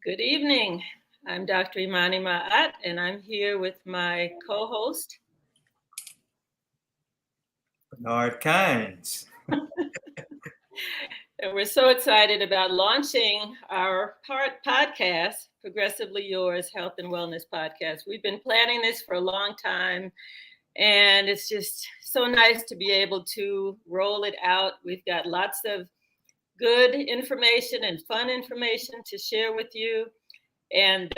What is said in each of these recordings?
Good evening. I'm Dr. Imani, and I'm here with my co-host, Bernard Kynes. And we're so excited about launching our podcast, Progressively Yours Health and Wellness Podcast. We've been planning this for a long time, and it's just so nice to be able to roll it out. We've got lots of good information and fun information to share with you. And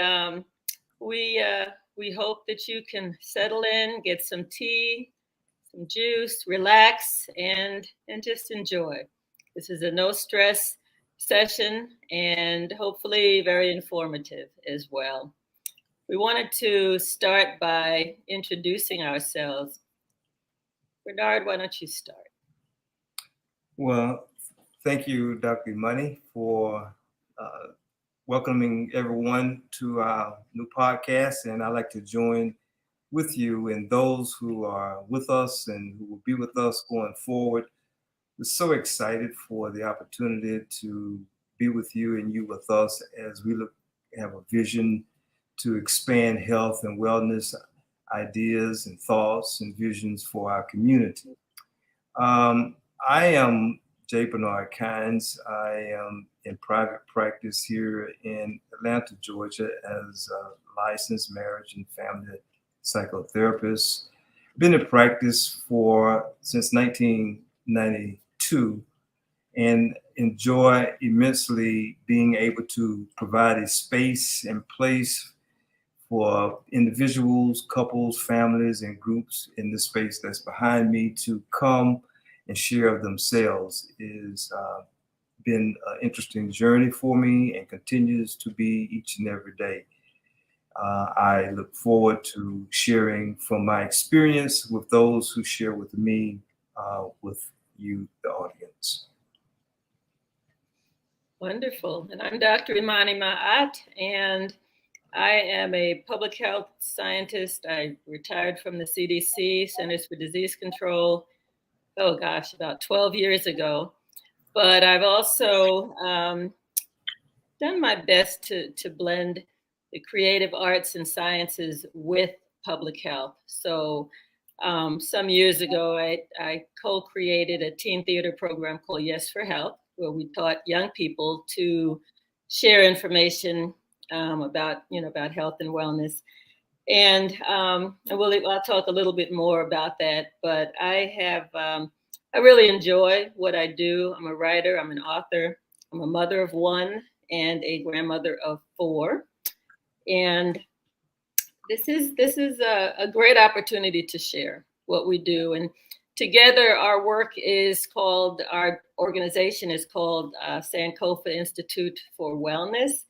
we hope that you can settle in, get some tea, some juice, relax, and just enjoy. This is a no stress session and hopefully very informative as well. We wanted to start by introducing ourselves. Bernard, why don't you start? Well, thank you, Dr. Imani, for welcoming everyone to our new podcast. And I'd like to join with you and those who are with us and who will be with us going forward. We're so excited for the opportunity to be with you and you with us as we have a vision to expand health and wellness ideas and thoughts and visions for our community. I am J. Bernard Kynes. I am in private practice here in Atlanta, Georgia, as a licensed marriage and family psychotherapist. Been in practice since 1992 and enjoy immensely being able to provide a space and place for individuals, couples, families, and groups in the space that's behind me to come and share of themselves. Is been an interesting journey for me and continues to be each and every day. I look forward to sharing from my experience with those who share with me, with you, the audience. Wonderful. And I'm Dr. Imani Ma'at, and I am a public health scientist. I retired from the CDC, Centers for Disease Control, about 12 years ago. But I've also done my best to blend the creative arts and sciences with public health. So some years ago, I co-created a teen theater program called Yes for Health, where we taught young people to share information about health and wellness. And I'll talk a little bit more about that. But I really enjoy what I do. I'm a writer, I'm an author, I'm a mother of one and a grandmother of 4. And this is a great opportunity to share what we do. And together our organization is called Sankofa Institute for Wellness.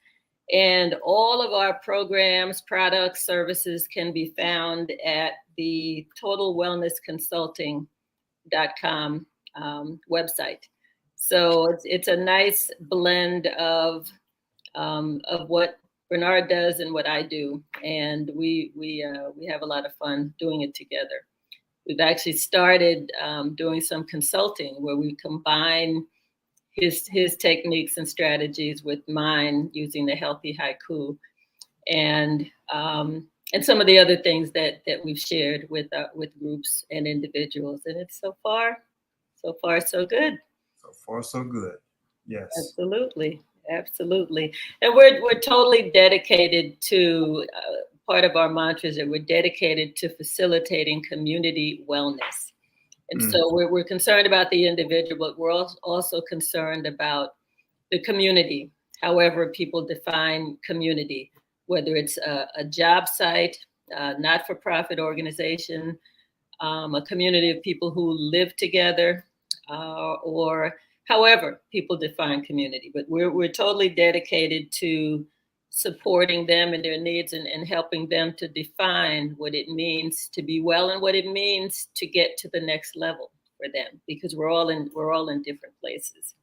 And all of our programs, products, services can be found at the totalwellnessconsulting.com website. So it's a nice blend of what Bernard does and what I do, and we have a lot of fun doing it together. We've actually started doing some consulting where we combine his techniques and strategies with mine using the healthy haiku, and some of the other things that we've shared with groups and individuals. And it's so far so good. So far, so good. Yes. Absolutely. And we're totally dedicated to part of our mantra is that we're dedicated to facilitating community wellness. And so we're concerned about the individual, but we're also concerned about the community, however people define community, whether it's a job site, not-for-profit organization, a community of people who live together, or however people define community. But we're totally dedicated to supporting them and their needs, and helping them to define what it means to be well and what it means to get to the next level for them, because we're all in different places.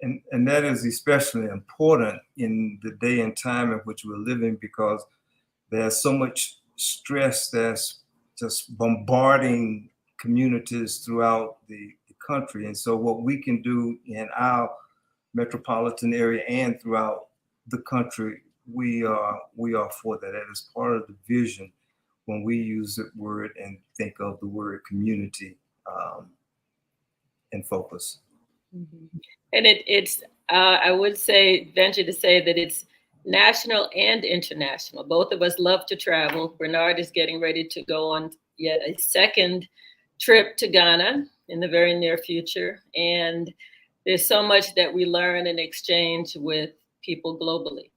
And that is especially important in the day and time in which we're living, because there's so much stress that's just bombarding communities throughout the country. And so what we can do in our metropolitan area and throughout the country, we are for that. That is part of the vision when we use the word and think of the word community in focus. Mm-hmm. And it's I would venture to say that it's national and international. Both of us love to travel. Bernard is getting ready to go on yet a second trip to Ghana in the very near future. And there's so much that we learn and exchange with people globally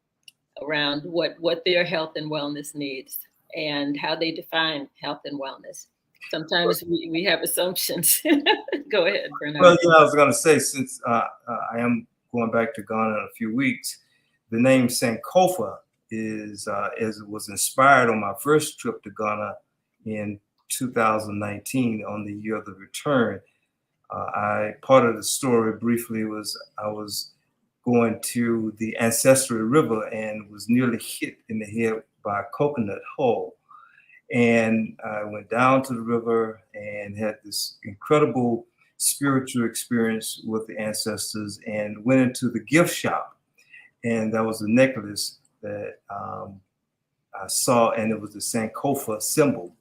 around what their health and wellness needs and how they define health and wellness. Sometimes we have assumptions. Go ahead, Bernard. Well, I was going to say, since I am going back to Ghana in a few weeks, the name Sankofa was inspired on my first trip to Ghana in 2019 on the year of the return. Part of the story briefly was I was going to the ancestral river and was nearly hit in the head by a coconut hull. And I went down to the river and had this incredible spiritual experience with the ancestors, and went into the gift shop. And that was a necklace that I saw, and it was the Sankofa symbol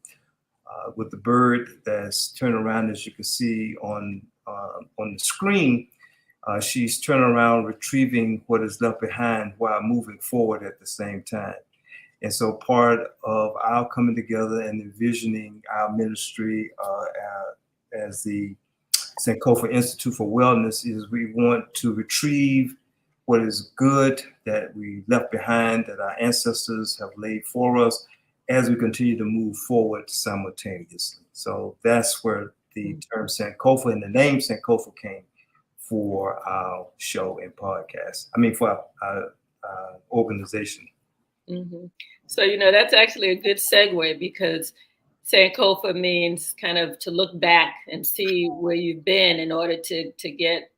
with the bird that's turned around, as you can see on the screen. She's turning around, retrieving what is left behind while moving forward at the same time. And so part of our coming together and envisioning our ministry as the Sankofa Institute for Wellness is we want to retrieve what is good that we left behind, that our ancestors have laid for us, as we continue to move forward simultaneously. So that's where the term Sankofa and the name Sankofa came for our show and podcast. I mean, for our organization. Mm-hmm. So, that's actually a good segue, because Sankofa means kind of to look back and see where you've been in order to get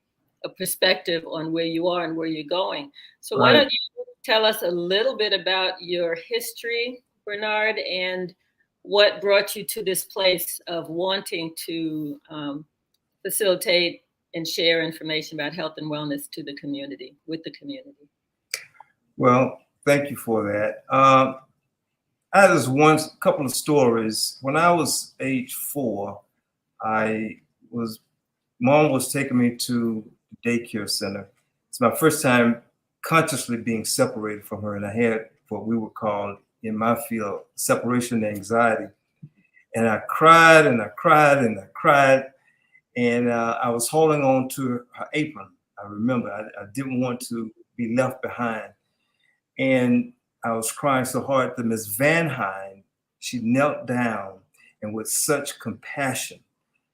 a perspective on where you are and where you're going. So why don't you tell us a little bit about your history, Bernard, and what brought you to this place of wanting to facilitate and share information about health and wellness to the community, with the community? Well, thank you for that. I had this couple of stories. When I was age 4, Mom was taking me to the daycare center. It's my first time consciously being separated from her, and I had what we would call in my field separation anxiety. And I cried and I cried and I cried, and I was holding on to her apron. I remember I didn't want to be left behind. And I was crying so hard that Miss Van Hine, she knelt down and with such compassion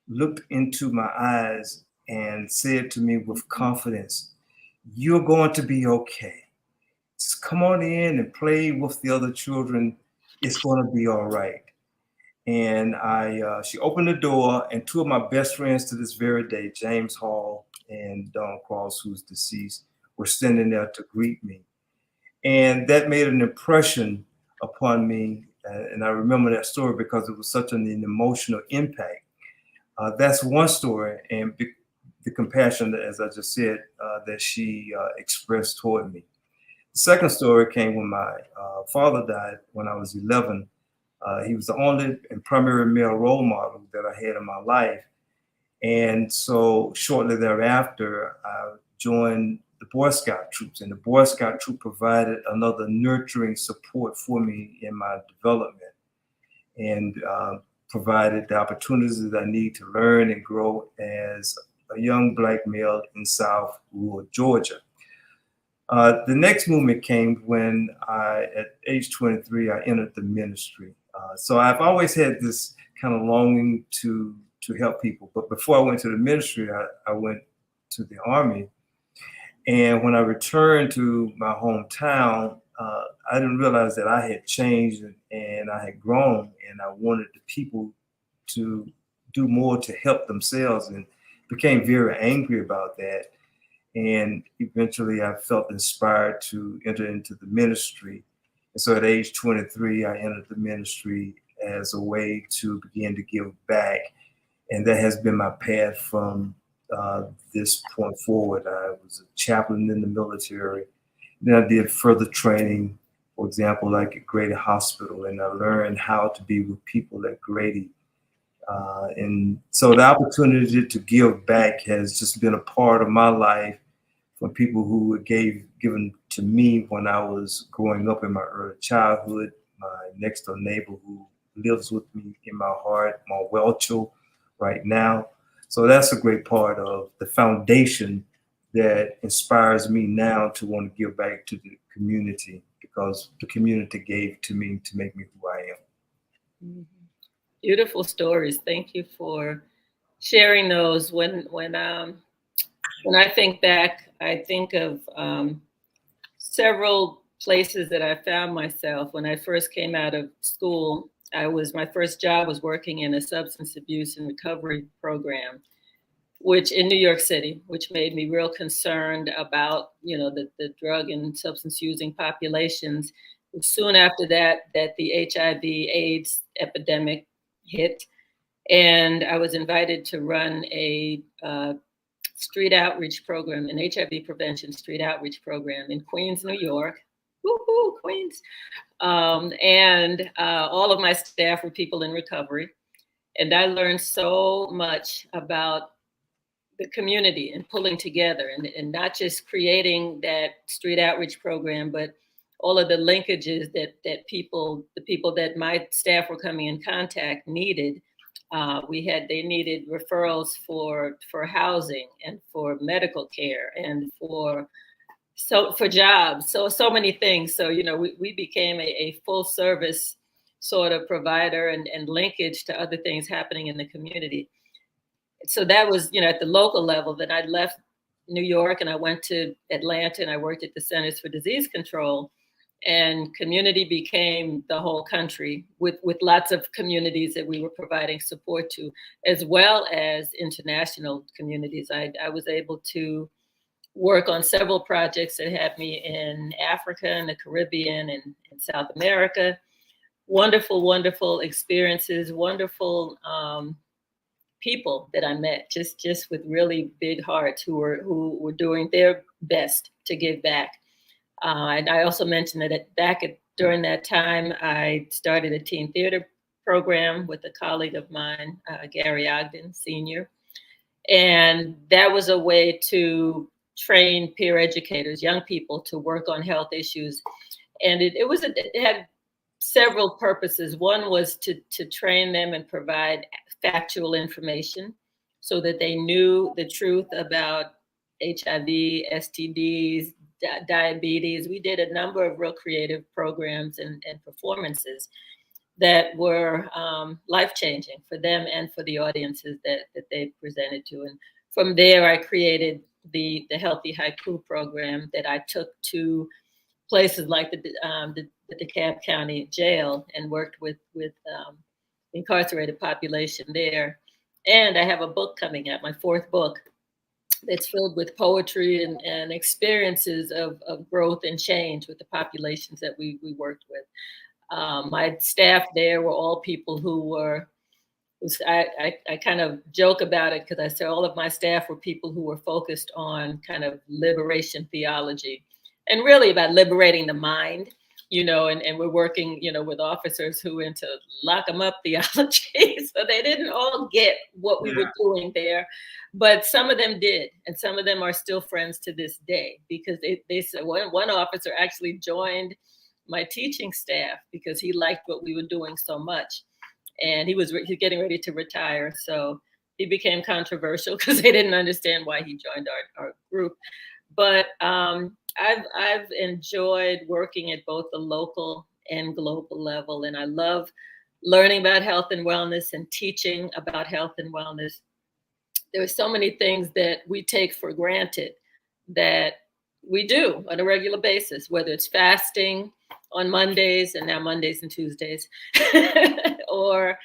looked into my eyes and said to me with confidence, "You're going to be okay. Just come on in and play with the other children. It's going to be all right." And she opened the door, and 2 of my best friends to this very day, James Hall and Don Cross, who's deceased, were standing there to greet me. And that made an impression upon me. And I remember that story because it was such an emotional impact. That's one story. And the compassion, that, as I just said, that she expressed toward me. The second story came when my father died when I was 11. He was the only and primary male role model that I had in my life. And so shortly thereafter, I joined the Boy Scout troops, and the Boy Scout troop provided another nurturing support for me in my development, and provided the opportunities that I need to learn and grow as a young Black male in South rural Georgia. The next movement came when at age 23, I entered the ministry. So I've always had this kind of longing to help people. But before I went to the ministry, I went to the Army. And when I returned to my hometown, I didn't realize that I had changed and I had grown, and I wanted the people to do more to help themselves, and became very angry about that. And eventually I felt inspired to enter into the ministry. And so at age 23, I entered the ministry as a way to begin to give back. And that has been my path from this point forward. I was a chaplain in the military. Then I did further training, for example, like at Grady Hospital, and I learned how to be with people at Grady. And so the opportunity to give back has just been a part of my life from people who given to me when I was growing up in my early childhood. My next door neighbor who lives with me in my heart, Ma Welchel, right now. So that's a great part of the foundation that inspires me now to want to give back to the community, because the community gave to me to make me who I am. Mhm. Beautiful stories. Thank you for sharing those. When I think back, I think of several places that I found myself. When I first came out of school, my first job was working in a substance abuse and recovery program, which in New York City, which made me real concerned about, the drug and substance using populations. Soon after that the HIV/AIDS epidemic hit, and I was invited to run a street outreach program, an HIV prevention street outreach program in Queens, New York. Woohoo, Queens! And all of my staff were people in recovery, and I learned so much about the community and pulling together, and not just creating that street outreach program, but all of the linkages that the people that my staff were coming in contact needed. They needed referrals for housing and for medical care and for jobs, so many things. So we became a full service sort of provider and linkage to other things happening in the community. So that was, at the local level. Then I left New York and I went to Atlanta and I worked at the Centers for Disease Control, and community became the whole country with lots of communities that we were providing support to, as well as international communities. I was able to work on several projects that had me in Africa and the Caribbean and South America. Wonderful, wonderful experiences, wonderful people that I met, just with really big hearts who were doing their best to give back. And I also mentioned that during that time, I started a teen theater program with a colleague of mine, Gary Ogden, Sr. And that was a way to train peer educators, young people, to work on health issues. And it had several purposes. One was to train them and provide factual information so that they knew the truth about HIV, STDs, diabetes. We did a number of real creative programs and performances that were life-changing for them and for the audiences that they presented to. And from there, I created the Healthy Haiku program that I took to places like the DeKalb County Jail and worked with incarcerated population there. And I have a book coming out, my fourth book, that's filled with poetry and experiences of growth and change with the populations that we worked with. My staff there were all people who were, I kind of joke about it because I say all of my staff were people who were focused on kind of liberation theology and really about liberating the mind, and we're working, with officers who into lock them up theology. So they didn't all get what we were doing there, but some of them did. And some of them are still friends to this day because they said one officer actually joined my teaching staff because he liked what we were doing so much. And he's getting ready to retire. So he became controversial because they didn't understand why he joined our group. But I've enjoyed working at both the local and global level, and I love learning about health and wellness and teaching about health and wellness. There are so many things that we take for granted that we do on a regular basis, whether it's fasting on Mondays and now Mondays and Tuesdays, or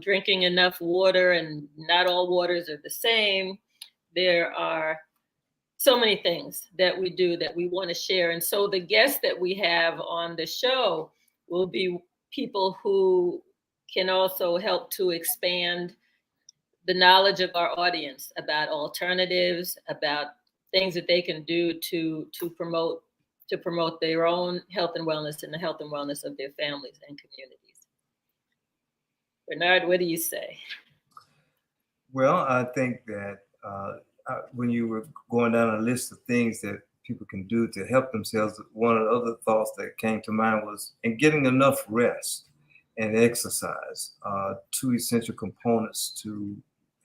drinking enough water, and not all waters are the same. There are so many things that we do that we want to share. And so the guests that we have on the show will be people who can also help to expand the knowledge of our audience about alternatives, about things that they can do to promote their own health and wellness and the health and wellness of their families and communities. Bernard, what do you say? Well, I think that when you were going down a list of things that people can do to help themselves, one of the other thoughts that came to mind was in getting enough rest and exercise, two essential components to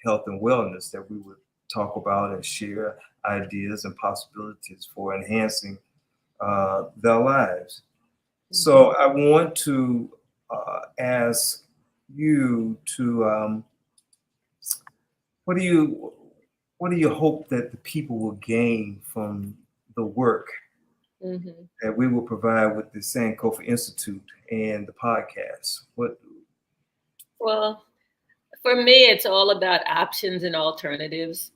health and wellness that we would talk about and share ideas and possibilities for enhancing their lives. So I want to ask you to what do you hope that the people will gain from the work that we will provide with the Sankofa Institute and the podcast? Well, for me, it's all about options and alternatives.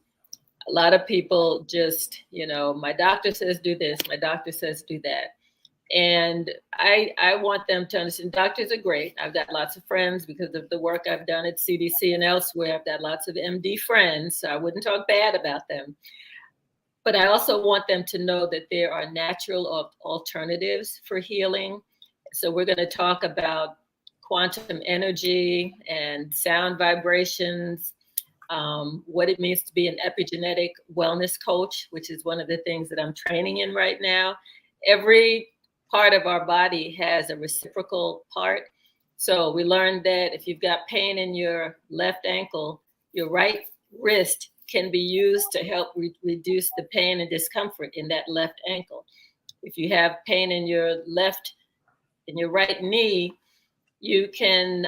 A lot of people just, my doctor says do this, my doctor says do that. And I want them to understand doctors are great. I've got lots of friends because of the work I've done at CDC and elsewhere. I've got lots of MD friends, so I wouldn't talk bad about them. But I also want them to know that there are natural alternatives for healing. So we're going to talk about quantum energy and sound vibrations, what it means to be an epigenetic wellness coach, which is one of the things that I'm training in right now. Every part of our body has a reciprocal part. So we learned that if you've got pain in your left ankle, your right wrist can be used to help reduce the pain and discomfort in that left ankle. If you have pain in your right knee, you can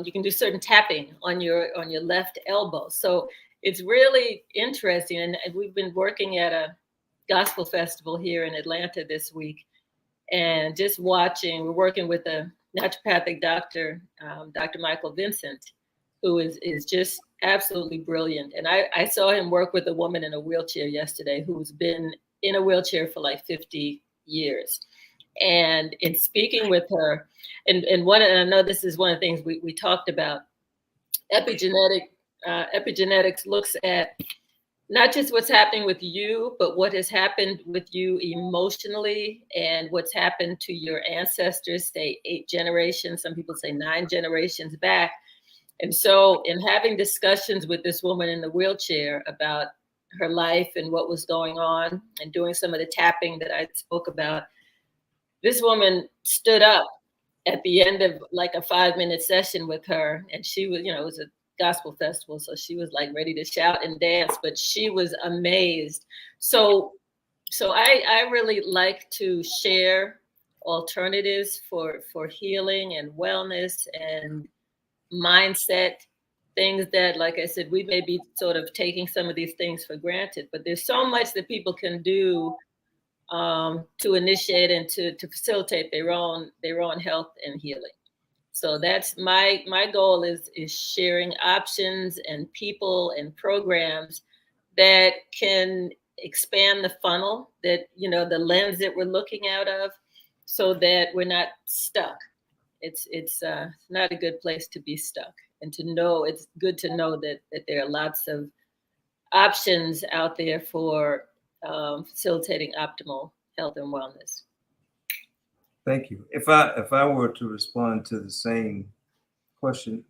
do certain tapping on your left elbow. So it's really interesting. And we've been working at a gospel festival here in Atlanta this week, and just watching. We're working with a naturopathic doctor, Dr. Michael Vincent, who is just absolutely brilliant. And I saw him work with a woman in a wheelchair yesterday who's been in a wheelchair for like 50 years. And in speaking with her, and I know this is one of the things we talked about, epigenetics looks at not just what's happening with you, but what has happened with you emotionally and what's happened to your ancestors, say 8 generations, some people say 9 generations back. And so in having discussions with this woman in the wheelchair about her life and what was going on and doing some of the tapping that I spoke about, this woman stood up at the end of like a 5-minute session with her, and she was, it was a gospel festival, so she was like ready to shout and dance, but she was amazed. So I really like to share alternatives for healing and wellness and mindset, things that, like I said, we may be sort of taking some of these things for granted, but there's so much that people can do to initiate and to facilitate their own health and healing. So that's my goal is sharing options and people and programs that can expand the funnel, that the lens that we're looking out of, so that we're not stuck. It's not a good place to be stuck, and to know it's good to know that there are lots of options out there for facilitating optimal health and wellness. Thank you. If I were to respond to the same question,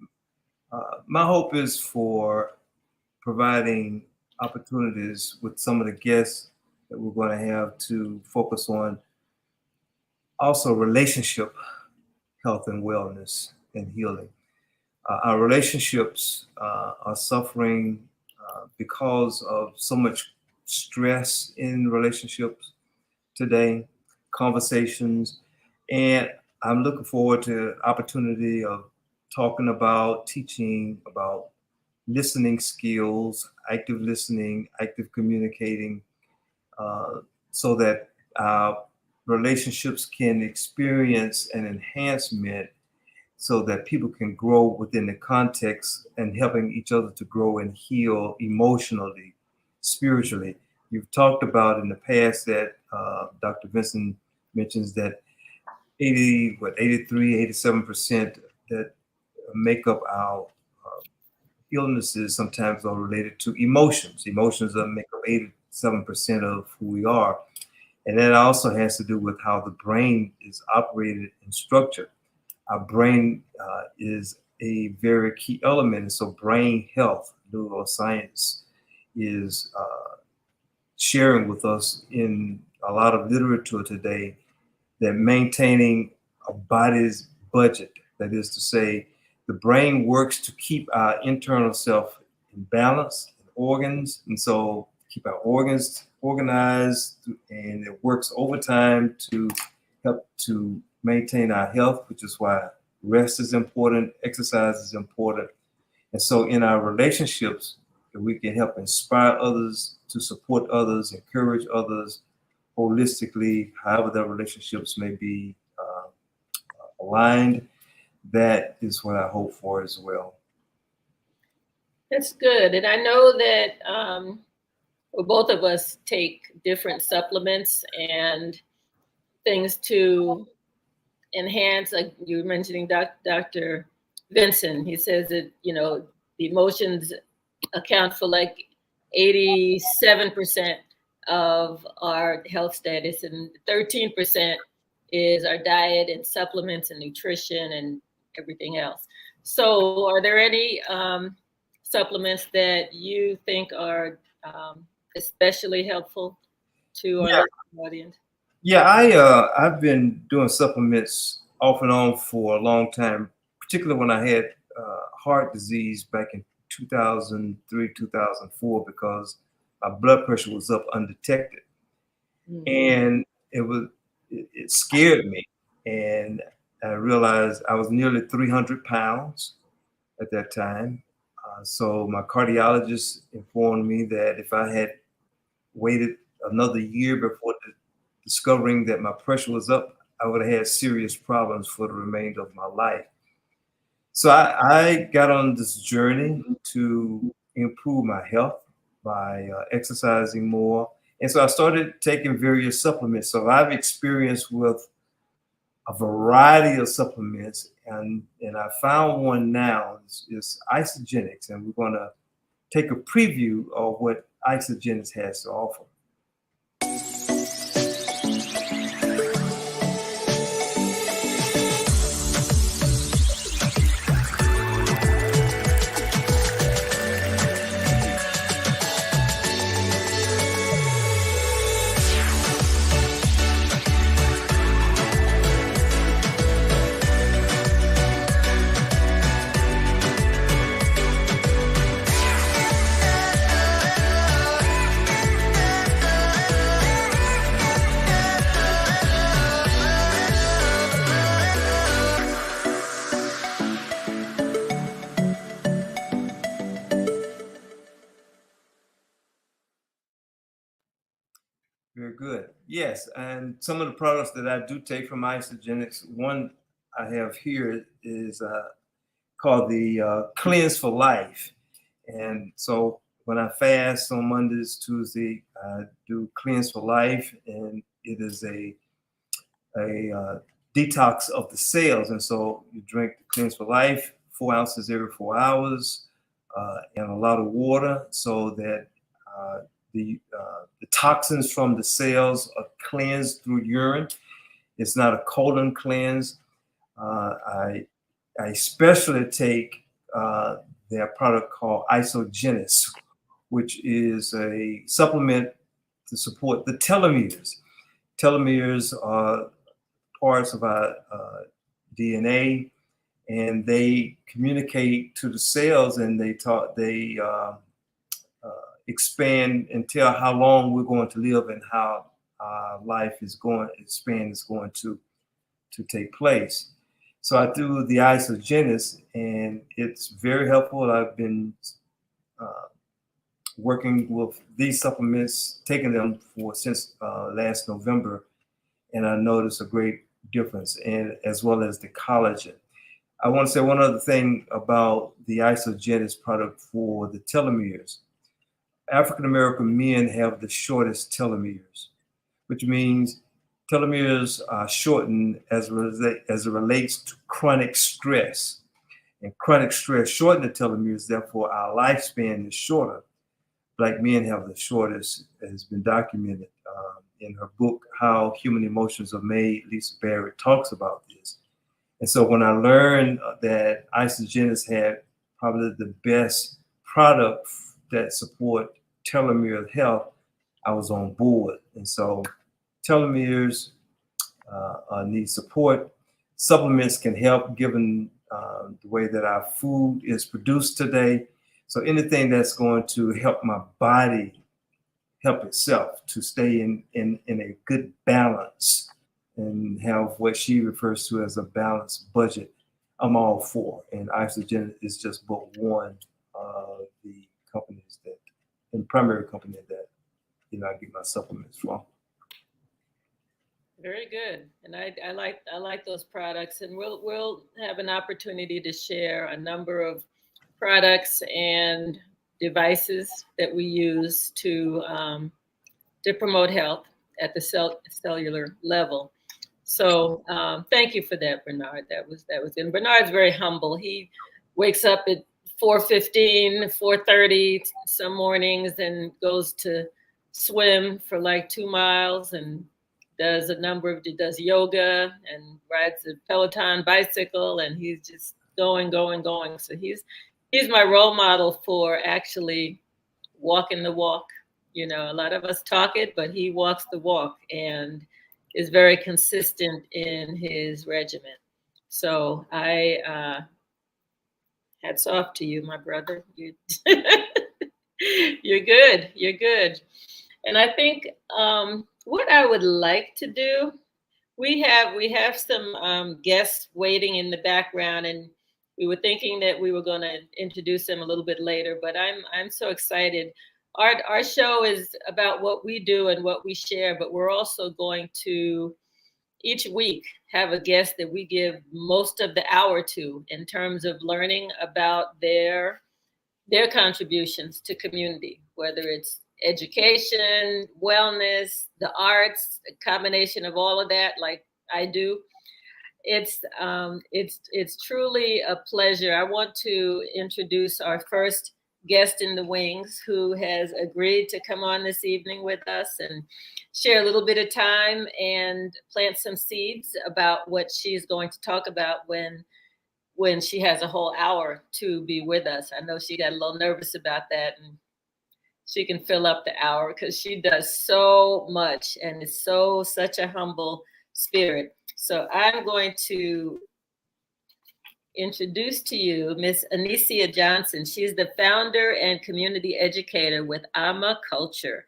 my hope is for providing opportunities with some of the guests that we're going to have to focus on also relationship health and wellness and healing. Our relationships are suffering because of so much stress in relationships today, conversations, and I'm looking forward to opportunity of talking about, teaching about listening skills, active listening, active communicating, so that relationships can experience an enhancement so that people can grow within the context and helping each other to grow and heal emotionally, spiritually. You've talked about in the past that Dr. Vincent mentions that 83, 87% that make up our illnesses sometimes are related to emotions. Emotions that make up 87% of who we are. And that also has to do with how the brain is operated and structured. Our brain is a very key element. And so brain health, neuroscience, is sharing with us in a lot of literature today that maintaining a body's budget, that is to say, the brain works to keep our internal self in balance, and organs, and so keep our organs organized, and it works overtime to help to maintain our health, which is why rest is important, exercise is important. And so in our relationships, we can help inspire others, to support others, encourage others holistically, however their relationships may be aligned. That is what I hope for as well. That's good. And I know that well, both of us take different supplements and things to enhance, like you were mentioning Dr. Vincent. He says that, the emotions account for like 87% of our health status, and 13% is our diet and supplements and nutrition and everything else. So are there any supplements that you think are especially helpful to our audience? Yeah, I've been doing supplements off and on for a long time, particularly when I had heart disease back in 2003, 2004, because my blood pressure was up undetected. Mm-hmm. And it scared me. And I realized I was nearly 300 pounds at that time. So my cardiologist informed me that if I had waited another year before discovering that my pressure was up, I would have had serious problems for the remainder of my life. So I got on this journey to improve my health by exercising more. And so I started taking various supplements. So I've experienced with a variety of supplements, and I found one now. It's Isagenix, and we're going to take a preview of what Isagenix has to offer. Very good. Yes, and some of the products that I do take from Isagenix, one I have here is called the Cleanse for Life. And so when I fast on Mondays, Tuesday, I do Cleanse for Life, and it is a detox of the cells. And so you drink the Cleanse for Life, 4 ounces every 4 hours, and a lot of water, so that the toxins from the cells are cleansed through urine. It's not a colon cleanse. I especially take their product called Isagenix, which is a supplement to support the telomeres. Telomeres are parts of our DNA, and they communicate to the cells, and they expand and tell how long we're going to live and how life is going to take place. So I do the isogenis, and it's very helpful. I've been uh, working with these supplements, taking them for since last November, and I noticed a great difference, and as well as the collagen. I want to say one other thing about the isogenis product for the telomeres. African American men have the shortest telomeres, which means telomeres are shortened as it relates to chronic stress. And chronic stress shortens the telomeres, therefore our lifespan is shorter. Black men have the shortest, has been documented in her book, How Human Emotions Are Made. Lisa Barrett talks about this. And so when I learned that Isogenis had probably the best product that support telomere health, I was on board. And so telomeres need support. Supplements can help given the way that our food is produced today. So anything that's going to help my body help itself to stay in a good balance and have what she refers to as a balanced budget, I'm all for. And Isogen is just but one of the companies that, and primary company that, I get my supplements from. Very good, and I like those products, and we'll have an opportunity to share a number of products and devices that we use to promote health at the cellular level. So thank you for that, Bernard. That was good. Bernard's very humble. He wakes up at 4:15, 4:30 some mornings and goes to swim for like 2 miles and does yoga and rides a Peloton bicycle, and he's just going. So he's my role model for actually walking the walk. A lot of us talk it, but he walks the walk and is very consistent in his regimen. So I hats off to you, my brother. You're good. You're good. And I think what I would like to do, we have some guests waiting in the background, and we were thinking that we were going to introduce them a little bit later. But I'm so excited. Our show is about what we do and what we share, but we're also going to each week have a guest that we give most of the hour to in terms of learning about their contributions to community, whether it's education, wellness, the arts, a combination of all of that, like I do. It's truly a pleasure. I want to introduce our first guest in the wings, who has agreed to come on this evening with us and share a little bit of time and plant some seeds about what she's going to talk about when she has a whole hour to be with us. I know she got a little nervous about that, and she can fill up the hour because she does so much and is such a humble spirit. So I'm going to introduce to you Miss Anicia Johnson. She's the founder and community educator with Ama Culture,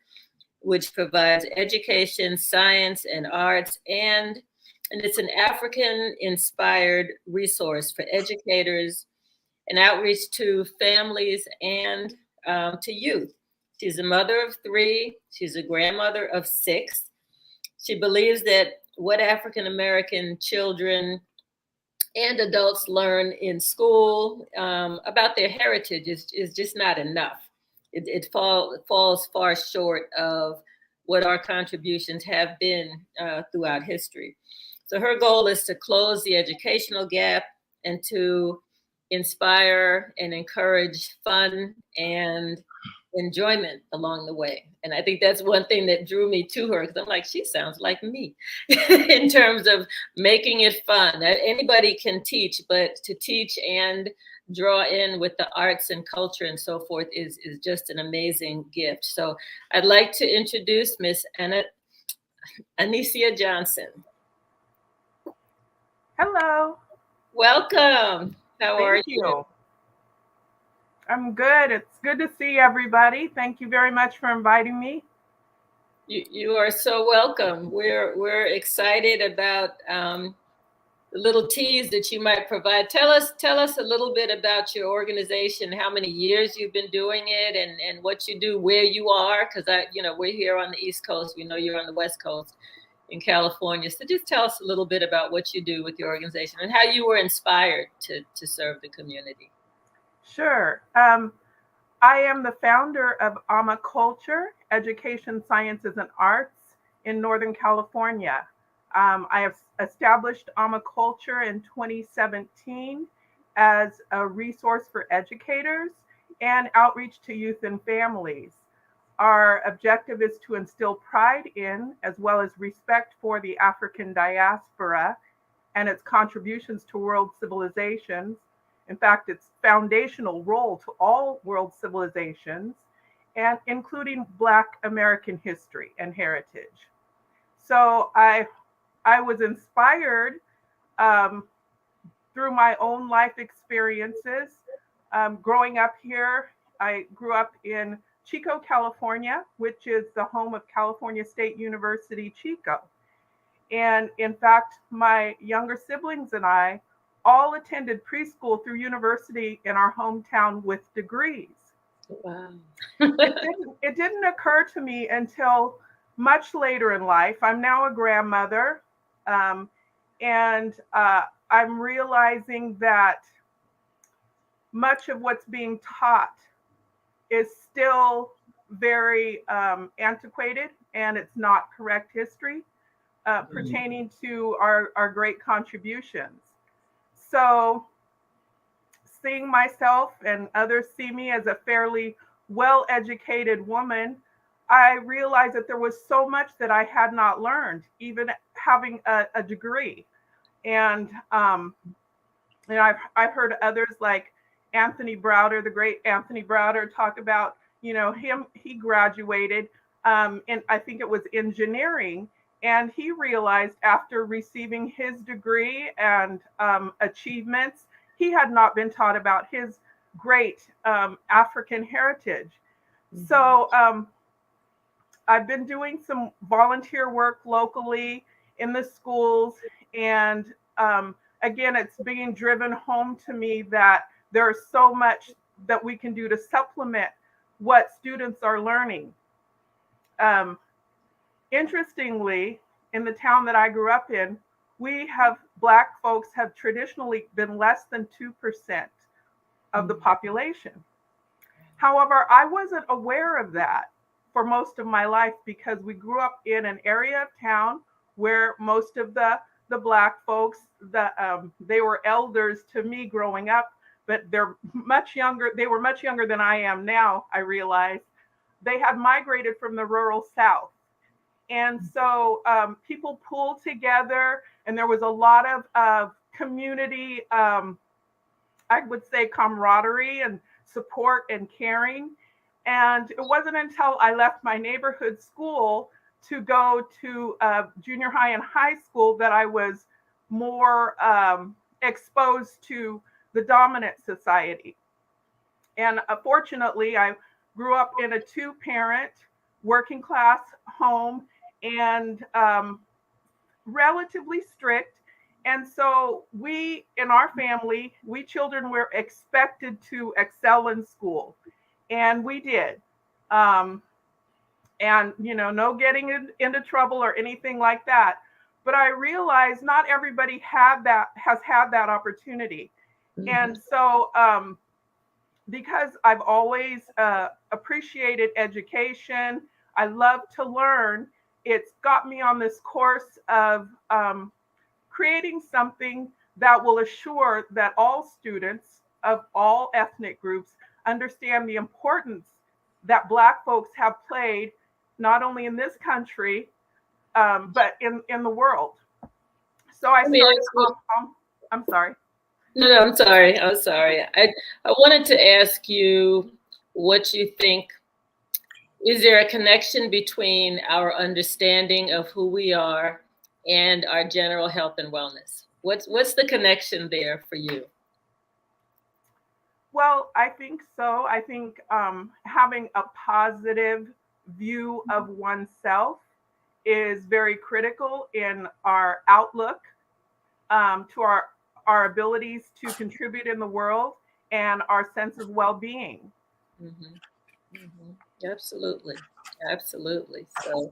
which provides education, science, and arts, and it's an African-inspired resource for educators and outreach to families and to youth. She's a mother of 3. She's a grandmother of 6. She believes that what African-American children and adults learn in school about their heritage is just not enough. It falls far short of what our contributions have been throughout history. So her goal is to close the educational gap and to inspire and encourage fun and enjoyment along the way. And I think that's one thing that drew me to her, because I'm like, she sounds like me in terms of making it fun. Anybody can teach, but to teach and draw in with the arts and culture and so forth is just an amazing gift. So I'd like to introduce Miss Anicia Johnson. Hello. Welcome. How are you? I'm good. It's good to see everybody. Thank you very much for inviting me. You are so welcome. We're excited about little tease that you might provide. Tell us a little bit about your organization, how many years you've been doing it, and what you do, where you are, because we're here on the East Coast. We know you're on the West Coast in California. So just tell us a little bit about what you do with your organization and how you were inspired to serve the community. Sure. I am the founder of AMA Culture, Education, Sciences, and Arts in Northern California. I have established AMA Culture in 2017 as a resource for educators and outreach to youth and families. Our objective is to instill pride in, as well as respect for, the African diaspora and its contributions to world civilizations. In fact, its foundational role to all world civilizations, and including Black American history and heritage. So I was inspired through my own life experiences. Growing up here, I grew up in Chico, California, which is the home of California State University, Chico. And in fact, my younger siblings and I all attended preschool through university in our hometown with degrees. Wow. It didn't occur to me until much later in life. I'm now a grandmother, and I'm realizing that much of what's being taught is still very antiquated, and it's not correct history pertaining to our great contributions. So seeing myself and others see me as a fairly well-educated woman, I realized that there was so much that I had not learned, even having a degree. And I've heard others like Anthony Browder, the great Anthony Browder, talk about, he graduated in, I think it was engineering, and he realized after receiving his degree and achievements, he had not been taught about his great African heritage. Mm-hmm. So I've been doing some volunteer work locally in the schools, and again, it's being driven home to me that there's so much that we can do to supplement what students are learning. Interestingly, in the town that I grew up in, Black folks have traditionally been less than 2% of the population. However, I wasn't aware of that for most of my life because we grew up in an area of town where most of the Black folks, they were elders to me growing up, but they're much younger. They were much younger than I am now, I realized. They had migrated from the rural South. And so people pulled together, and there was a lot of community, I would say, camaraderie and support and caring. And it wasn't until I left my neighborhood school to go to junior high and high school that I was more exposed to the dominant society. And fortunately, I grew up in a 2-parent working class home, and relatively strict. And so we, in our family, we children were expected to excel in school. And we did. And, no getting into trouble or anything like that. But I realized not everybody has had that opportunity. Mm-hmm. And so because I've always appreciated education, I love to learn, it's got me on this course of creating something that will assure that all students of all ethnic groups understand the importance that Black folks have played, not only in this country, but in the world. So I started, I'm sorry. No, I'm sorry. I wanted to ask you what you think. Is there a connection between our understanding of who we are and our general health and wellness? What's the connection there for you? Well, I think so. I think having a positive view of oneself is very critical in our outlook to our abilities to contribute in the world and our sense of well-being. Mm-hmm. Mm-hmm. Absolutely, absolutely. So,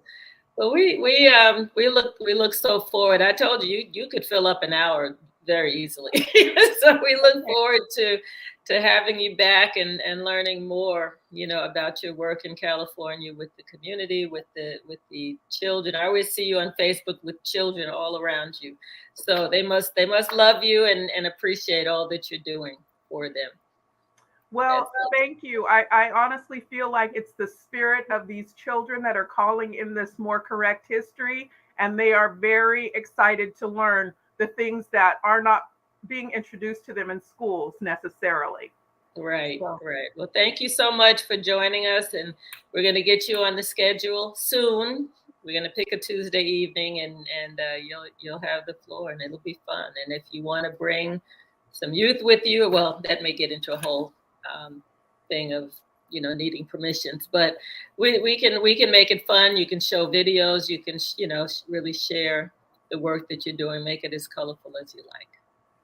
well, we look so forward. I told you you could fill up an hour very easily. So we look forward to having you back and learning more, about your work in California with the community, with the children. I always see you on Facebook with children all around you. So they must love you and appreciate all that you're doing for them. Well, thank you. I honestly feel like it's the spirit of these children that are calling in this more correct history, and they are very excited to learn the things that are not being introduced to them in schools necessarily. Right, right. Well, thank you so much for joining us, and we're going to get you on the schedule soon. We're going to pick a Tuesday evening, and you'll have the floor, and it'll be fun. And if you want to bring some youth with you, well, that may get into a whole thing of needing permissions, but we can make it fun. You can show videos. You can really share the work that you're doing. Make it as colorful as you like.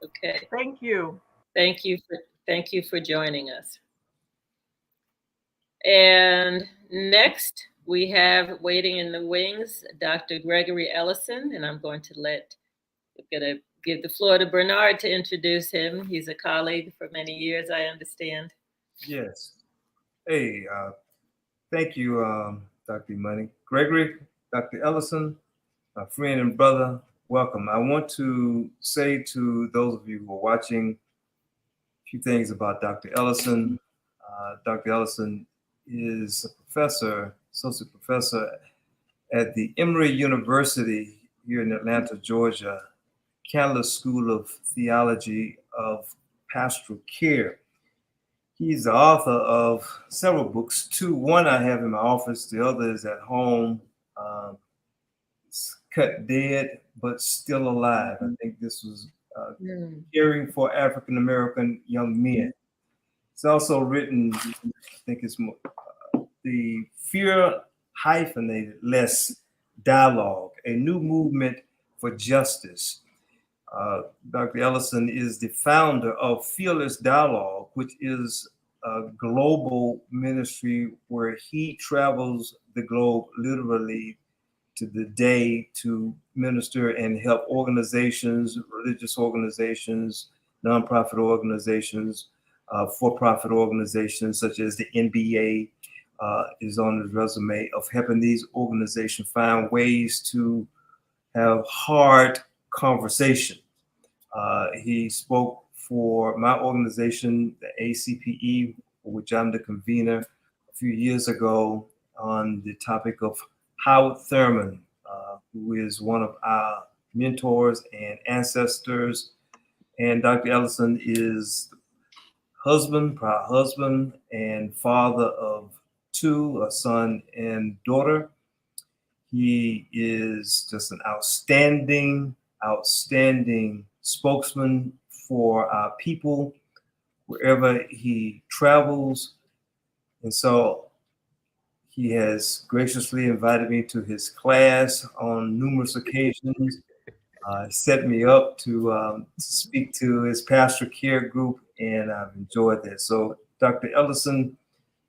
Okay. Thank you. Thank you for joining us. And next, we have waiting in the wings, Dr. Gregory Ellison, and I'm going to give the floor to Bernard to introduce him. He's a colleague for many years, I understand. Yes. Hey, thank you, Dr. Imani. Gregory, Dr. Ellison, my friend and brother, welcome. I want to say to those of you who are watching a few things about Dr. Ellison. Dr. Ellison is a professor, associate professor at the Emory University here in Atlanta, Georgia, Candler School of Theology of Pastoral Care. He's the author of several books. One I have in my office, the other is at home. It's Cut Dead, but Still Alive. I think this was caring for African American young men. It's also written, I think it's more, the Fear Hyphenated Less Dialogue, a new movement for justice. Dr. Ellison is the founder of Fearless Dialogue, which is a global ministry where he travels the globe literally to the day to minister and help organizations, religious organizations, nonprofit organizations, for-profit organizations such as the NBA is on his resume of helping these organizations find ways to have hard conversation. He spoke for my organization, the ACPE, for which I'm the convener, a few years ago on the topic of Howard Thurman, who is one of our mentors and ancestors. And Dr. Ellison is proud husband and father of two, a son and daughter. He is just an outstanding spokesman for our people wherever he travels. And so he has graciously invited me to his class on numerous occasions, set me up to speak to his pastoral care group, and I've enjoyed that. So Dr. Ellison,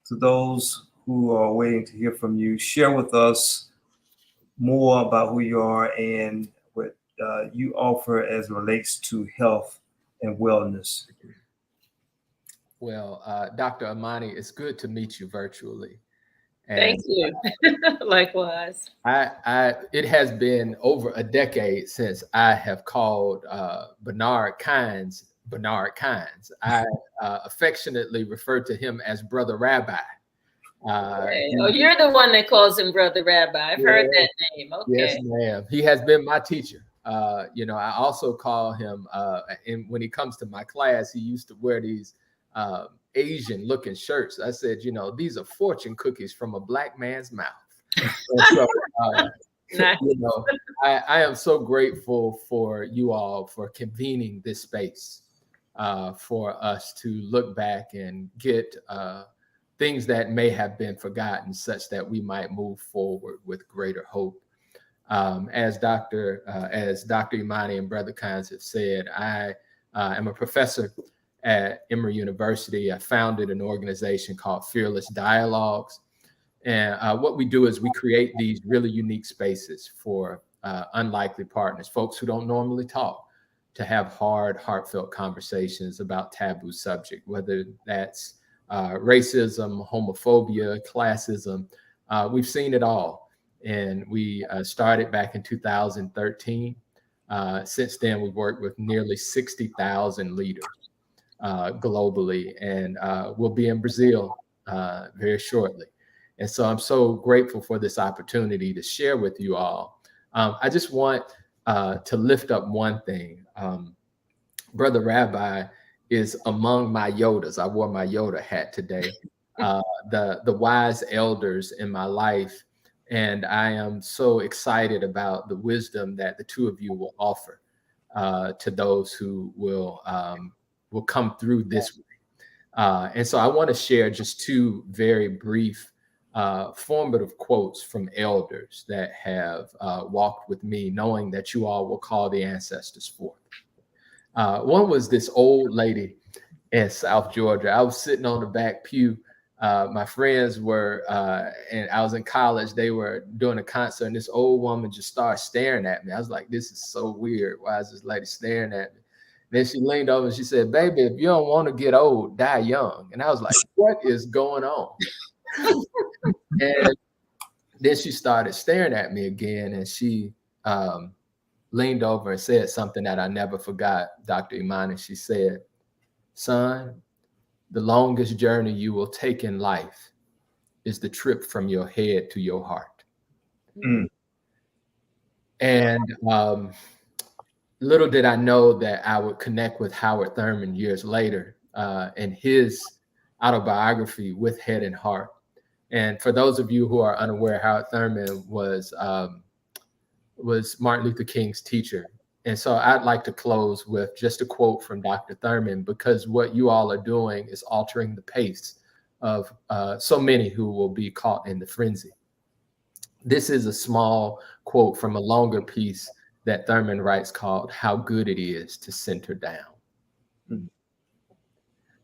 to those who are waiting to hear from you, share with us more about who you are and what you offer as it relates to health and wellness. Well, Dr. Imani, it's good to meet you virtually. And thank you. Likewise. It has been over a decade since I have called Bernard Kynes. I affectionately refer to him as Brother Rabbi. You're the one that calls him Brother Rabbi. I've heard that name. Okay. Yes, ma'am. He has been my teacher. I also call him, and when he comes to my class, he used to wear these Asian looking shirts. I said, these are fortune cookies from a black man's mouth. So, nice. I am so grateful for you all for convening this space for us to look back and get things that may have been forgotten such that we might move forward with greater hope. As Dr. Imani and Brother Kynes have said, I am a professor at Emory University. I founded an organization called Fearless Dialogues. And what we do is we create these really unique spaces for unlikely partners, folks who don't normally talk, to have heartfelt conversations about taboo subject, whether that's racism, homophobia, classism. We've seen it all. And we started back in 2013. Since then, we've worked with nearly 60,000 leaders globally, and we'll be in Brazil very shortly. And so I'm so grateful for this opportunity to share with you all. I just want to lift up one thing. Brother Rabbi is among my Yodas. I wore my Yoda hat today. The wise elders in my life. And I am so excited about the wisdom that the two of you will offer to those who will come through this way. And so I want to share just two very brief formative quotes from elders that have walked with me, knowing that you all will call the ancestors forth. One was this old lady in South Georgia. I was sitting on the back pew. My friends were, and I was in college, they were doing a concert, and this old woman just started staring at me. I was like, this is so weird. Why is this lady staring at me? Then she leaned over and she said, baby, if you don't want to get old, die young. And I was like, what is going on? And then she started staring at me again, and she leaned over and said something that I never forgot, Dr. Imani. She said, son, the longest journey you will take in life is the trip from your head to your heart. Mm. And little did I know that I would connect with Howard Thurman years later in his autobiography, With Head and Heart. And for those of you who are unaware, Howard Thurman was Martin Luther King's teacher. And so I'd like to close with just a quote from Dr. Thurman, because what you all are doing is altering the pace of so many who will be caught in the frenzy. This is a small quote from a longer piece that Thurman writes called How Good It Is to Center Down. Mm-hmm.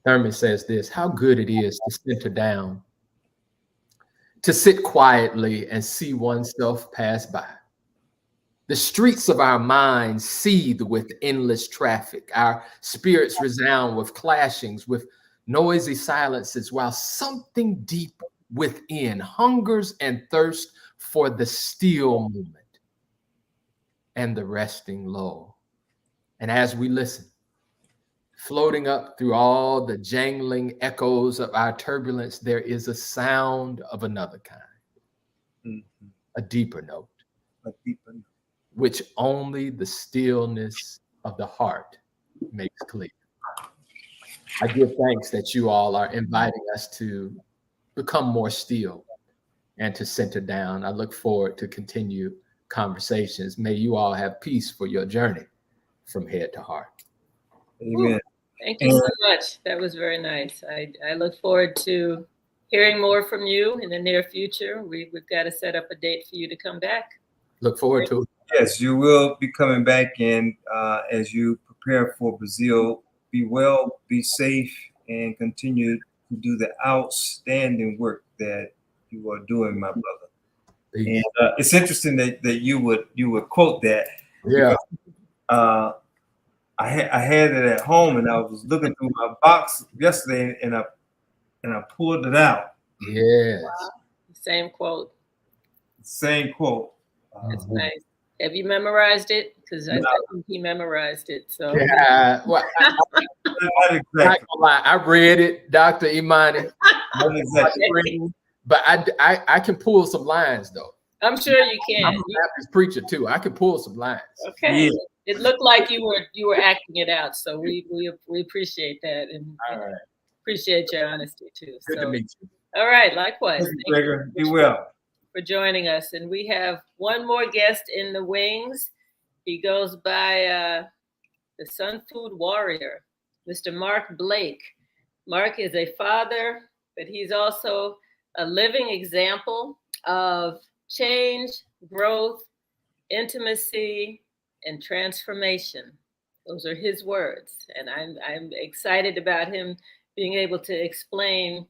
Thurman says this: how good it is to center down, to sit quietly and see oneself pass by. The streets of our minds seethe with endless traffic. Our spirits resound with clashings, with noisy silences, while something deep within hungers and thirsts for the still moment and the resting lull. And as we listen, floating up through all the jangling echoes of our turbulence, there is a sound of another kind, mm-hmm. a deeper note, which only the stillness of the heart makes clear. I give thanks that you all are inviting us to become more still and to center down. I look forward to continue conversations. May you all have peace for your journey from head to heart. Amen. Thank you so much. That was very nice. I look forward to hearing more from you in the near future. We've got to set up a date for you to come back. Look forward to it. Yes, you will be coming back, and as you prepare for Brazil, be well, be safe, and continue to do the outstanding work that you are doing, my brother. And it's interesting that you would quote that. Yeah. Because, I had it at home, and I was looking through my box yesterday, and I pulled it out. Yes. Wow. Same quote. Same quote. That's nice. Have you memorized it? Because I think he memorized it. So yeah, well, I read it, Dr. Imani. But I can pull some lines though. I'm sure you can. I'm a Baptist preacher too. I can pull some lines. Okay. Yeah. It looked like you were acting it out, so we appreciate that, and appreciate your honesty too. Good to meet you. All right, likewise. Thank you, Gregor. Be well. For joining us, and we have one more guest in the wings. He goes by the Sun Food Warrior, Mr. Mark Blake. Mark is a father, but he's also a living example of change, growth, intimacy and transformation. Those are his words. And I'm excited about him being able to explain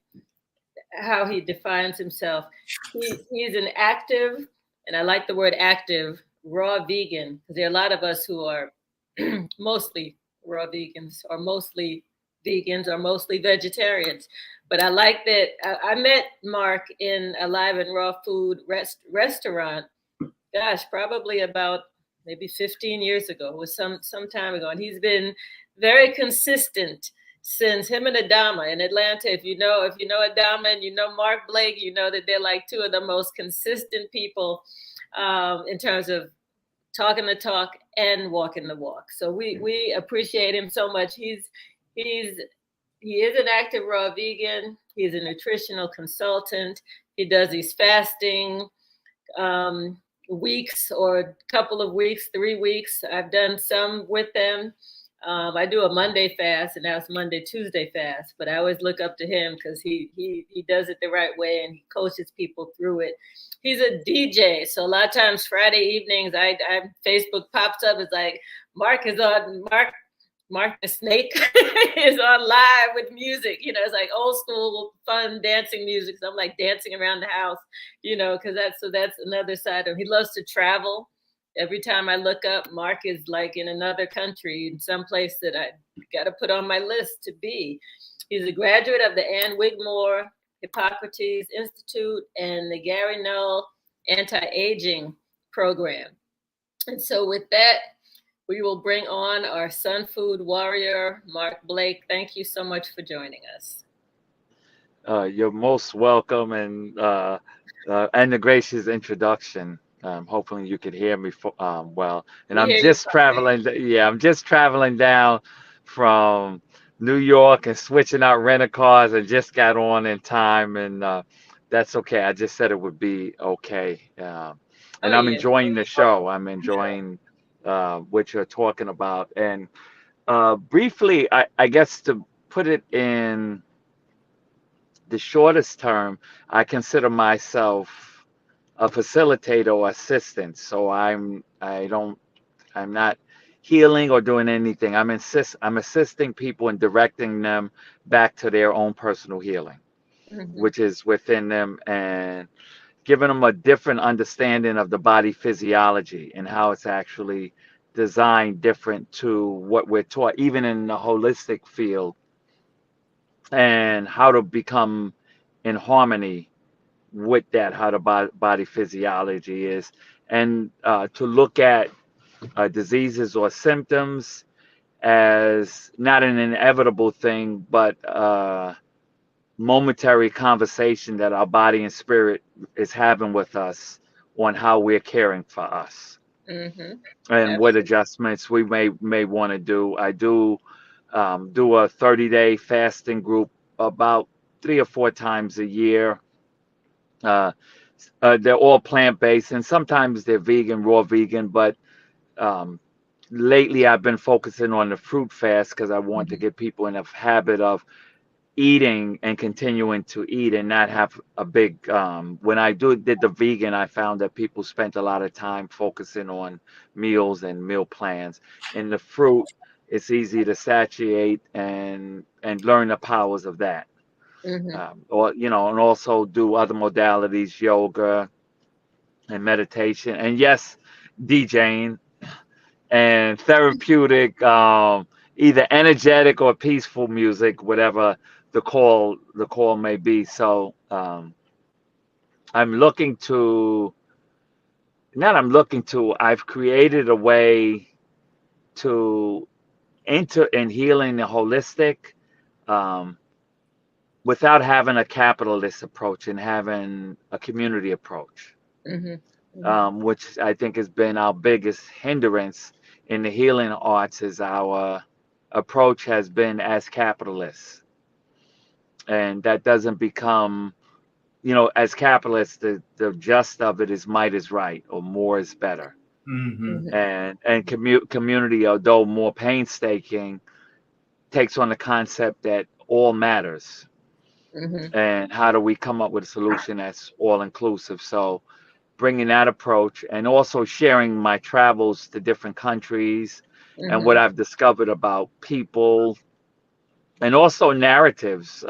how he defines himself. He's an active, and I like the word active, raw vegan, because there are a lot of us who are mostly raw vegans or mostly vegetarians. But I like that I met Mark in a live and raw food restaurant, gosh, probably about maybe 15 years ago. It was some time ago. And he's been very consistent since. Him and Adama in Atlanta. If you know Adama and you know Mark Blake, you know that they're like two of the most consistent people in terms of talking the talk and walking the walk. So we appreciate him so much. He is an active raw vegan. He's a nutritional consultant. He does these fasting weeks or a couple of weeks, 3 weeks. I've done some with them. I do a Monday fast, and now it's Monday, Tuesday fast. But I always look up to him because he does it the right way and he coaches people through it. He's a DJ, so a lot of times Friday evenings, I Facebook pops up. It's like Mark the Snake is on live with music. It's like old school fun dancing music. So I'm like dancing around the house, because that's another side of him. He loves to travel. Every time I look up, Mark is like in another country, in some place that I got to put on my list to be. He's a graduate of the Ann Wigmore Hippocrates Institute and the Gary Null Anti-Aging Program. And so with that, we will bring on our Sun Food warrior, Mark Blake. Thank you so much for joining us. You're most welcome, and the gracious introduction. Hopefully you could hear me well. And I'm just traveling. Yeah, I'm just traveling down from New York and switching out rental cars. I just got on in time, and that's okay. I just said it would be okay. And I'm enjoying the show. I'm enjoying what you're talking about. And briefly, I guess to put it in the shortest term, I consider myself a facilitator or assistant. So I'm not healing or doing anything. I'm assisting people and directing them back to their own personal healing, which is within them, and giving them a different understanding of the body physiology and how it's actually designed different to what we're taught, even in the holistic field, and how to become in harmony with that, how the body physiology is, and to look at diseases or symptoms as not an inevitable thing, but momentary conversation that our body and spirit is having with us on how we're caring for us, and what adjustments we may want to do. I do a 30-day fasting group about 3 or 4 times a year. They're all plant-based, and sometimes they're vegan, raw vegan, but lately I've been focusing on the fruit fast because I want to get people in a habit of eating and continuing to eat and not have a big when I did the vegan, I found that people spent a lot of time focusing on meals and meal plans. In the fruit, it's easy to satiate and learn the powers of that. Or and also do other modalities, yoga and meditation, and yes, DJing and therapeutic, either energetic or peaceful music, whatever the call may be. So I've created a way to enter in healing the holistic without having a capitalist approach and having a community approach, which I think has been our biggest hindrance in the healing arts, is our approach has been as capitalists. And that doesn't become, as capitalists, the gist of it is might is right, or more is better. And community, although more painstaking, takes on the concept that all matters. And how do we come up with a solution that's all inclusive? So bringing that approach, and also sharing my travels to different countries and what I've discovered about people, and also narratives.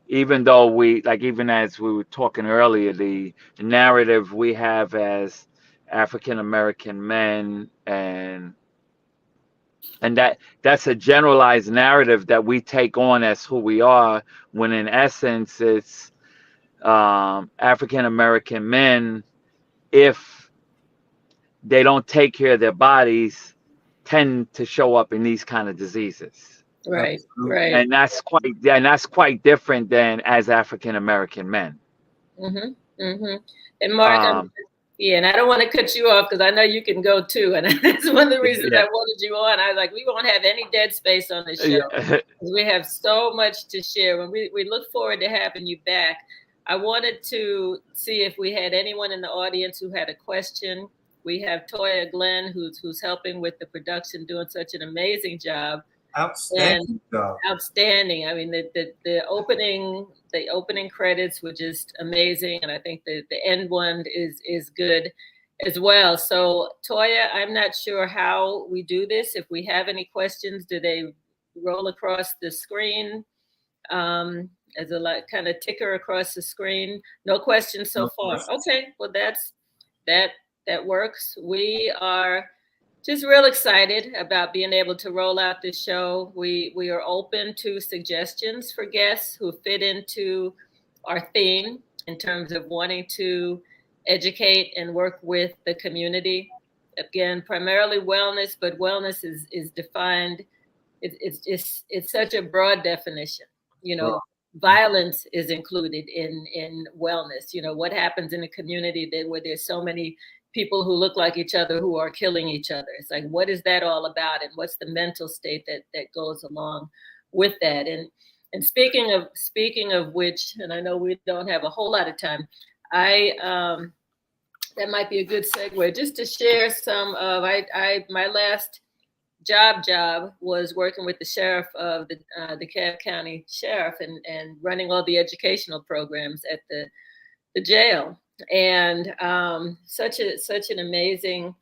Even though even as we were talking earlier, the narrative we have as African American men, and that's a generalized narrative that we take on as who we are, when in essence it's African American men, if they don't take care of their bodies, tend to show up in these kind of diseases. Right, Absolutely. right. And that's quite different than as African American men. And Mark, and I don't want to cut you off because I know you can go too, and that's one of the reasons I wanted you on. I was like, we won't have any dead space on this show. We have so much to share. When we look forward to having you back. I wanted to see if we had anyone in the audience who had a question. We have Toya Glenn, who's helping with the production, doing such an amazing job. Outstanding job. Outstanding. I mean, the opening credits were just amazing, and I think the end one is good as well. So Toya, I'm not sure how we do this. If we have any questions, do they roll across the screen as a kind of ticker across the screen? No questions so far. Okay, well that works. We are just real excited about being able to roll out this show. We are open to suggestions for guests who fit into our theme in terms of wanting to educate and work with the community. Again, primarily wellness, but wellness is defined. It's such a broad definition. You know, violence is included in wellness. You know, what happens in a community where there's so many people who look like each other who are killing each other. It's like, what is that all about? And what's the mental state that goes along with that? And speaking of which, and I know we don't have a whole lot of time, that might be a good segue just to share some of my last job was working with the sheriff of the DeKalb County Sheriff and running all the educational programs at the jail. And such an amazing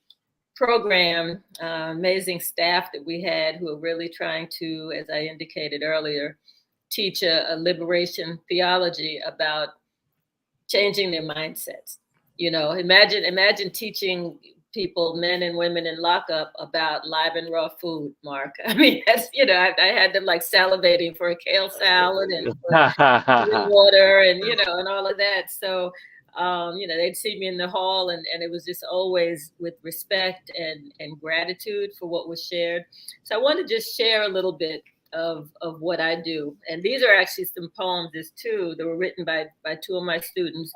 program, amazing staff that we had who are really trying to, as I indicated earlier, teach a liberation theology about changing their mindsets. You know, imagine teaching people, men and women in lockup, about live and raw food, Mark. I mean, that's, you know, I had them like salivating for a kale salad and water and, you know, and all of that. So, you know, they'd see me in the hall and it was just always with respect and gratitude for what was shared. So I want to just share a little bit of what I do. And these are actually some poems, there's two that were written by two of my students.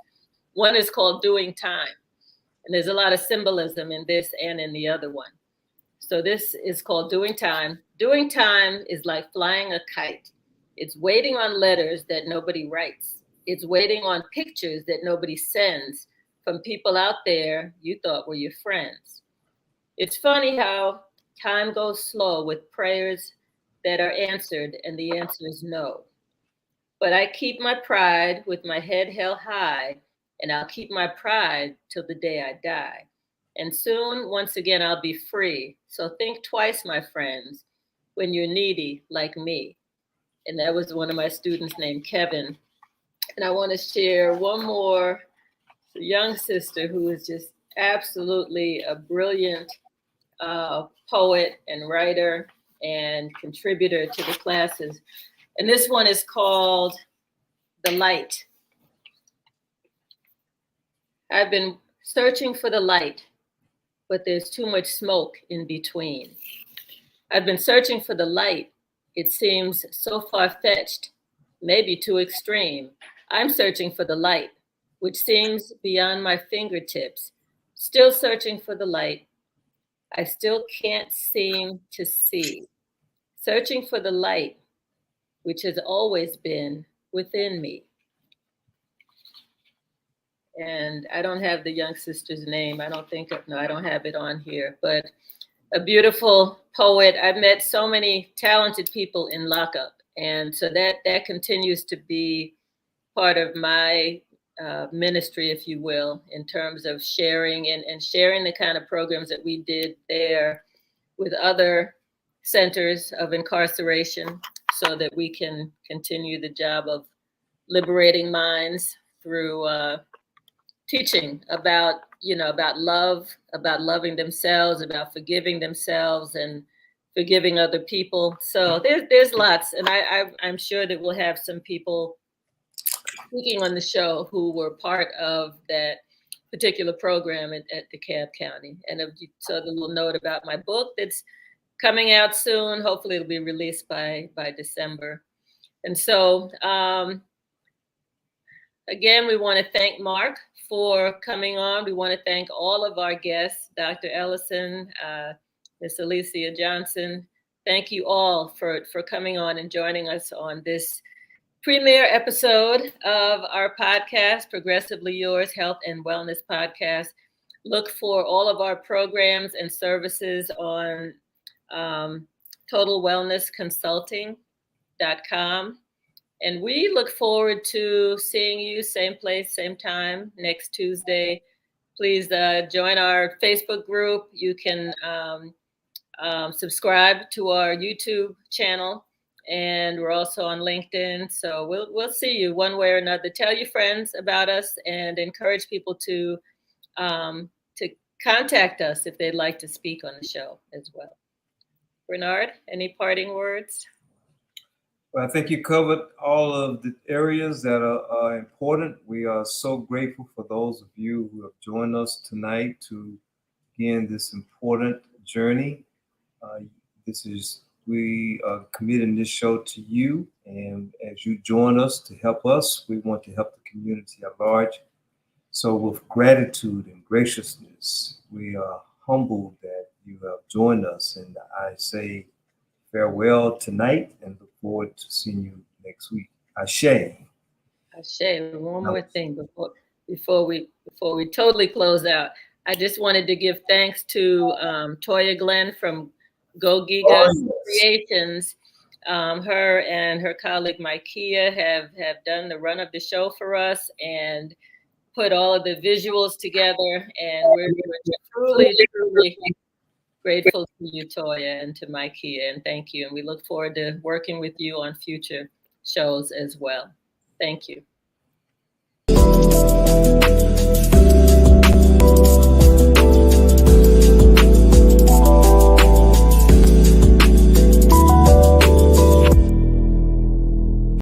One is called Doing Time. And there's a lot of symbolism in this and in the other one. So this is called Doing Time. Doing time is like flying a kite. It's waiting on letters that nobody writes. It's waiting on pictures that nobody sends from people out there you thought were your friends. It's funny how time goes slow with prayers that are answered and the answer is no. But I keep my pride with my head held high, and I'll keep my pride till the day I die. And soon, once again, I'll be free. So think twice, my friends, when you're needy like me. And that was one of my students named Kevin. And I want to share one more young sister who is just absolutely a brilliant poet and writer and contributor to the classes. And this one is called The Light. I've been searching for the light, but there's too much smoke in between. I've been searching for the light. It seems so far-fetched, maybe too extreme. I'm searching for the light, which seems beyond my fingertips. Still searching for the light. I still can't seem to see. Searching for the light, which has always been within me. And I don't have the young sister's name. I don't have it on here, but a beautiful poet. I've met so many talented people in lockup. And so that continues to be part of my ministry, if you will, in terms of sharing and sharing the kind of programs that we did there with other centers of incarceration so that we can continue the job of liberating minds through teaching about, about love, about loving themselves, about forgiving themselves and forgiving other people. So there's lots, and I'm sure that we'll have some people speaking on the show who were part of that particular program at DeKalb County. And so the little note about my book that's coming out soon. Hopefully it'll be released by December. And so again, we want to thank Mark for coming on. We want to thank all of our guests, Dr. Ellison, Ms. Alicia Johnson. Thank you all for coming on and joining us on this premiere episode of our podcast, Progressively Yours Health and Wellness Podcast. Look for all of our programs and services on totalwellnessconsulting.com. And we look forward to seeing you same place, same time next Tuesday. Please join our Facebook group. You can subscribe to our YouTube channel. And we're also on LinkedIn. So we'll see you one way or another. Tell your friends about us and encourage people to contact us if they'd like to speak on the show as well. Bernard, any parting words? Well, I think you covered all of the areas that are important. We are so grateful for those of you who have joined us tonight to begin this important journey. We are committing this show to you, and as you join us to help us, we want to help the community at large. So with gratitude and graciousness, we are humbled that you have joined us, and I say farewell tonight and look forward to seeing you next week. Ashe. Ashe. One more thing before we totally close out. I just wanted to give thanks to Toya Glenn from Go Giga Creations. Her and her colleague Mikeia have done the run of the show for us and put all of the visuals together. And we're truly grateful to you, Toya, and to Mikeia, and thank you. And we look forward to working with you on future shows as well. Thank you.